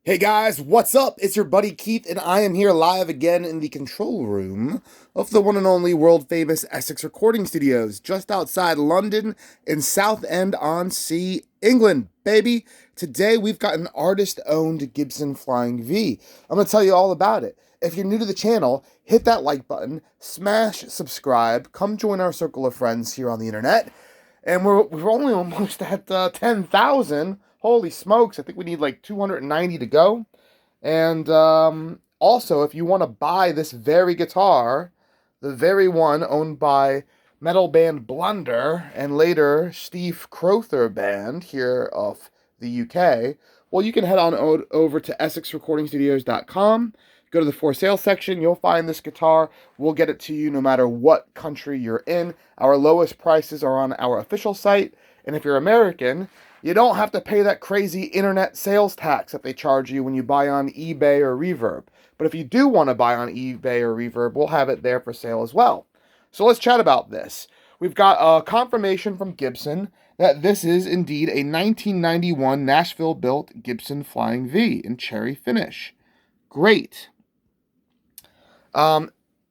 Hey guys, what's up? It's your buddy Keith, and I am here live again in the control room of the one and only world famous Essex Recording Studios, just outside London in Southend-on-Sea, England, baby. Today we've got an artist owned Gibson Flying V. I'm going to tell you all about it. If you're new to the channel, hit that like button, smash subscribe, come join our circle of friends here on the internet. And we're only almost at 10,000. Holy smokes, I think we need like 290 to go. And also, if you want to buy this very guitar, the very one owned by metal band Blunder and later Steve Crowther band here of the UK, well, you can head on over to EssexRecordingStudios.com. Go to the for sale section. You'll find this guitar. We'll get it to you no matter what country you're in. Our lowest prices are on our official site. And if you're American, you don't have to pay that crazy internet sales tax that they charge you when you buy on eBay or Reverb. But if you do want to buy on eBay or Reverb, we'll have it there for sale as well. So let's chat about this. We've got a confirmation from Gibson that this is indeed a 1991 Nashville-built Gibson Flying V in cherry finish. Great.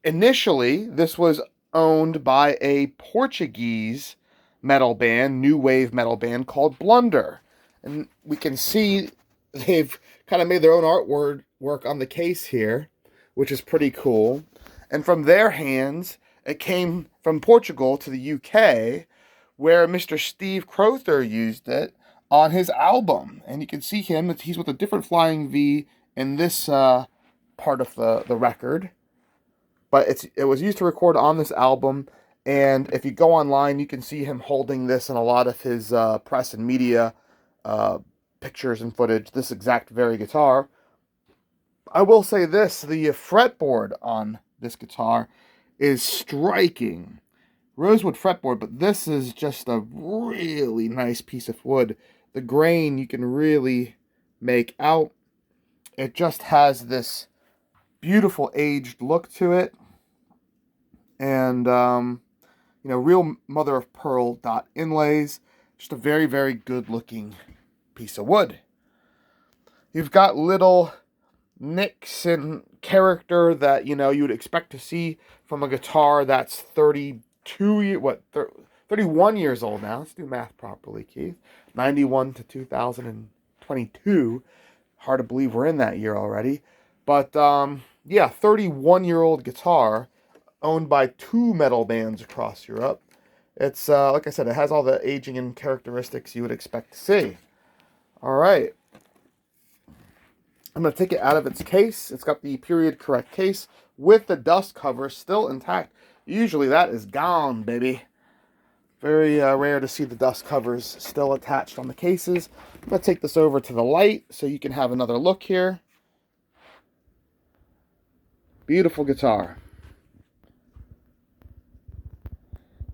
Initially, this was owned by a Portuguese metal band, new wave metal band called Blunder. And we can see they've kind of made their own artwork on the case here, which is pretty cool. And from their hands, it came from Portugal to the UK, where Mr. Steve Crowther used it on his album. And you can see him, he's with a different Flying V in this part of the record. But it was used to record on this album, and if you go online, you can see him holding this in a lot of his press and media pictures and footage, this exact very guitar. I will say this, the fretboard on this guitar is striking. Rosewood fretboard, but this is just a really nice piece of wood. The grain you can really make out. It just has this beautiful aged look to it. And, real mother of pearl dot inlays. Just a very, very good looking piece of wood. You've got little nicks and character that, you would expect to see from a guitar that's 31 years old now. Let's do math properly, Keith. 91 to 2022. Hard to believe we're in that year already. But, 31-year-old guitar owned by two metal bands across Europe. It's, like I said, it has all the aging and characteristics you would expect to see. All right. I'm going to take it out of its case. It's got the period correct case with the dust cover still intact. Usually that is gone, baby. Very rare to see the dust covers still attached on the cases. I'm going to take this over to the light so you can have another look here. Beautiful guitar.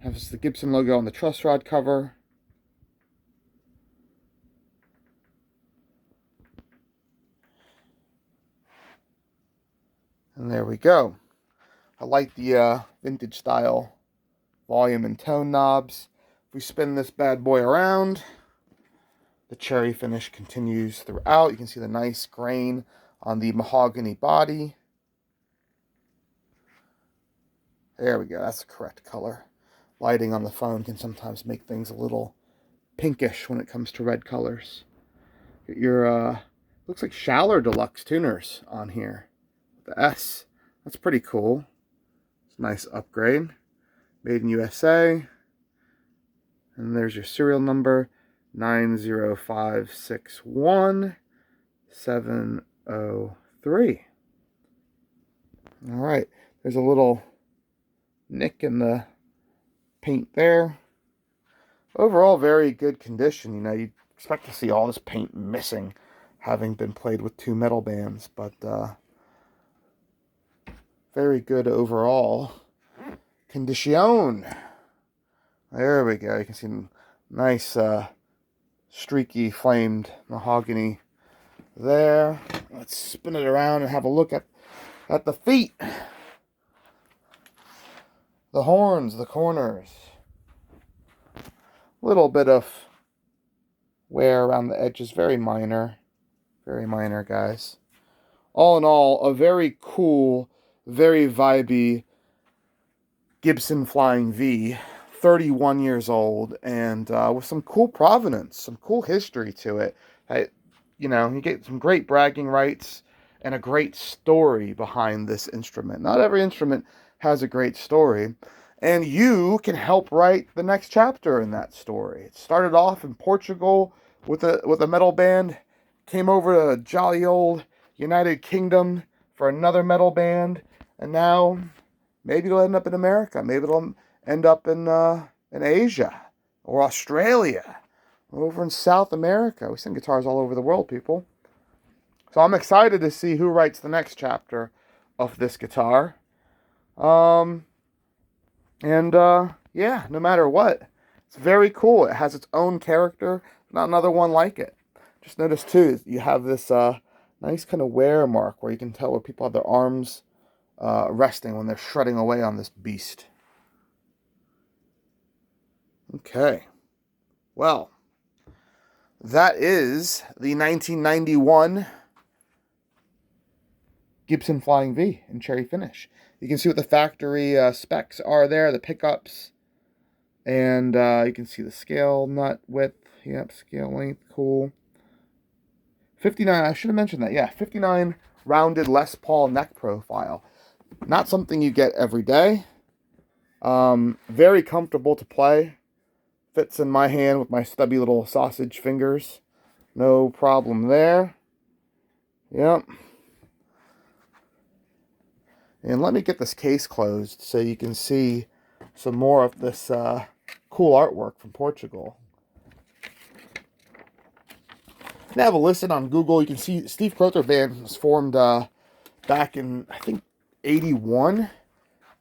Has the Gibson logo on the truss rod cover. And there we go. I like the vintage style volume and tone knobs. If we spin this bad boy around, the cherry finish continues throughout. You can see the nice grain on the mahogany body. There we go. That's the correct color. Lighting on the phone can sometimes make things a little pinkish when it comes to red colors. Get your, looks like Schaller Deluxe tuners on here. The S. That's pretty cool. It's a nice upgrade. Made in USA. And there's your serial number. 90561703. All right. There's a little nick in the paint there. Overall, very good condition. You'd expect to see all this paint missing, having been played with two metal bands, but very good overall condition. There we go. You can see nice streaky flamed mahogany there. Let's spin it around and have a look at the feet. The horns, the corners. Little bit of wear around the edges, very minor. Very minor, guys. All in all, a very cool, very vibey Gibson Flying V, 31 years old, and with some cool provenance, some cool history to it. You get some great bragging rights and a great story behind this instrument. Not every instrument has a great story, and you can help write the next chapter in that story. It started off in Portugal with a metal band, came over to jolly old United Kingdom for another metal band, and now maybe it'll end up in America. Maybe it'll end up in Asia or Australia or over in South America. We sing guitars all over the world, people. So I'm excited to see who writes the next chapter of this guitar. Yeah, no matter what, it's very cool. It has its own character. Not another one like it. Just notice too, you have this nice kind of wear mark where you can tell where people have their arms resting when they're shredding away on this beast. Okay. Well, that is the 1991 Gibson Flying V in cherry finish. You can see what the factory specs are there, the pickups, and you can see the scale nut width. Yep, scale length, cool. 59, I should have mentioned that. Yeah, 59 rounded Les Paul neck profile. Not something you get every day. Very comfortable to play. Fits in my hand with my stubby little sausage fingers. No problem there. Yep. And let me get this case closed so you can see some more of this cool artwork from Portugal. I have a listen on Google. You can see Steve Crowther Band was formed back in, I think, 81.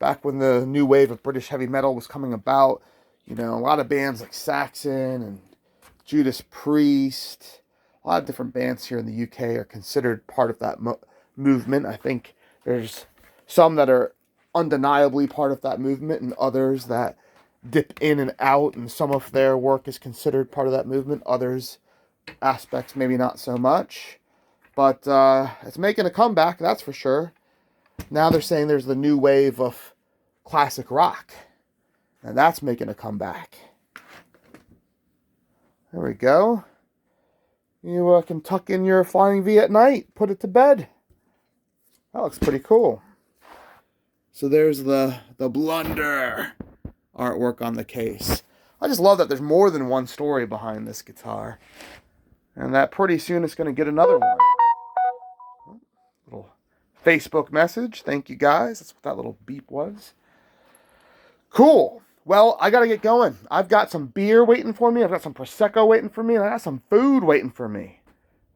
Back when the new wave of British heavy metal was coming about. You know, a lot of bands like Saxon and Judas Priest. A lot of different bands here in the UK are considered part of that movement. I think there's some that are undeniably part of that movement and others that dip in and out, and some of their work is considered part of that movement. Others aspects maybe not so much. But it's making a comeback, that's for sure. Now they're saying there's the new wave of classic rock. And that's making a comeback. There we go. You can tuck in your Flying V at night. Put it to bed. That looks pretty cool. So there's the blunder artwork on the case. I just love that there's more than one story behind this guitar. And that pretty soon it's going to get another one. Little Facebook message. Thank you guys. That's what that little beep was. Cool. Well, I got to get going. I've got some beer waiting for me. I've got some Prosecco waiting for me. And I got some food waiting for me.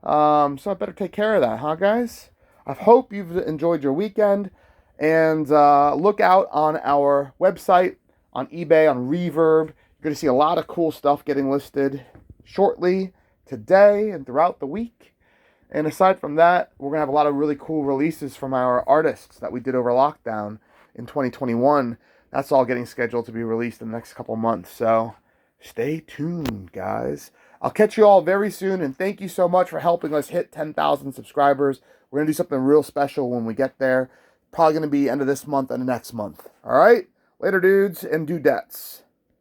So I better take care of that, huh, guys? I hope you've enjoyed your weekend. And look out on our website, on eBay, on Reverb. You're going to see a lot of cool stuff getting listed shortly, today, and throughout the week. And aside from that, we're going to have a lot of really cool releases from our artists that we did over lockdown in 2021. That's all getting scheduled to be released in the next couple months. So stay tuned, guys. I'll catch you all very soon. And thank you so much for helping us hit 10,000 subscribers. We're going to do something real special when we get there. Probably going to be end of this month and next month. All right? Later, dudes and dudettes.